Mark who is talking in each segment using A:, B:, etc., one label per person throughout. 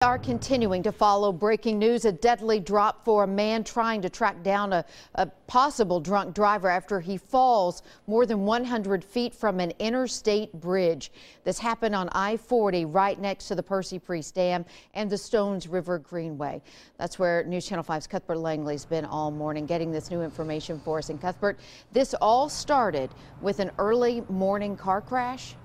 A: Are continuing to follow breaking news. A deadly drop for a man trying to track down a possible drunk driver after he falls more than 100 feet from an interstate bridge. This happened on I-40 right next to the Percy Priest Dam and the Stones River Greenway. That's where News Channel 5's Cuthbert Langley's been all morning getting this new information for us. And Cuthbert, this all started with an early morning car crash.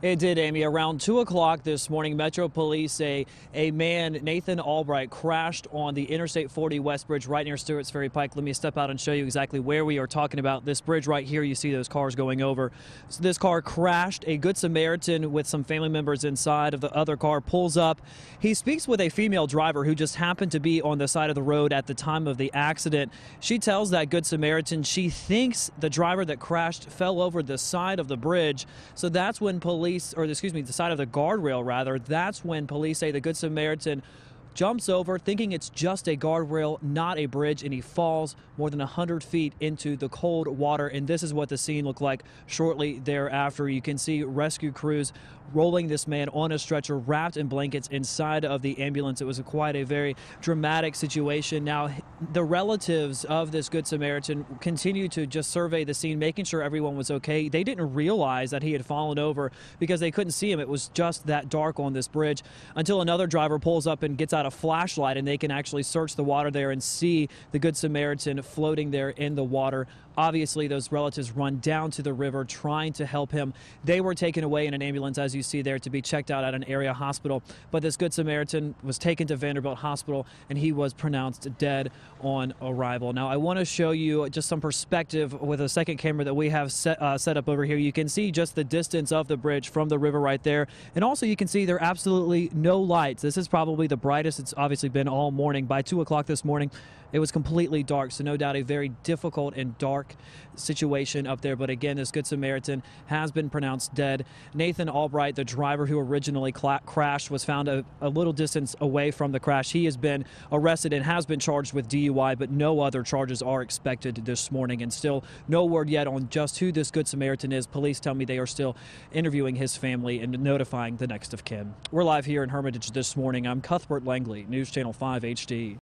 B: It did, Amy. Around 2 o'clock this morning, Metro Police say a man, Nathan Albright, crashed on the Interstate 40 West Bridge right near Stewart's Ferry Pike. Let me step out and show you exactly where we are talking about. This bridge right here, you see those cars going over. So this car crashed. A Good Samaritan with some family members inside of the other car pulls up. He speaks with a female driver who just happened to be on the side of the road at the time of the accident. She tells that Good Samaritan she thinks the driver that crashed fell over the side of the bridge. So that's when the side of the guardrail rather. That's when police say the Good Samaritan jumps over thinking it's just a guardrail, not a bridge, and he falls more than 100 feet into the cold water. And this is what the scene looked like shortly thereafter. You can see rescue crews rolling this man on a stretcher wrapped in blankets inside of the ambulance. It was quite a very dramatic situation. Now, the relatives of this Good Samaritan continue to just survey the scene, making sure everyone was okay. They didn't realize that he had fallen over because they couldn't see him. It was just that dark on this bridge until another driver pulls up and gets out a flashlight, and they can actually search the water there and see the Good Samaritan floating there in the water. Obviously, those relatives run down to the river trying to help him. They were taken away in an ambulance, as you see there, to be checked out at an area hospital. But this Good Samaritan was taken to Vanderbilt Hospital, and he was pronounced dead on arrival. Now, I want to show you just some perspective with a second camera that we have set up over here. You can see just the distance of the bridge from the river right there. And also, you can see there are absolutely no lights. This is probably the brightest it's obviously been all morning. By 2 o'clock this morning, it was completely dark, so no doubt a very difficult and dark situation up there. But again, this Good Samaritan has been pronounced dead. Nathan Albright, the driver who originally crashed, was found a little distance away from the crash. He has been arrested and has been charged with DUI, but no other charges are expected this morning. And still no word yet on just who this Good Samaritan is. Police tell me they are still interviewing his family and notifying the next of kin. We're live here in Hermitage this morning. I'm Cuthbert Langley, News Channel 5 HD.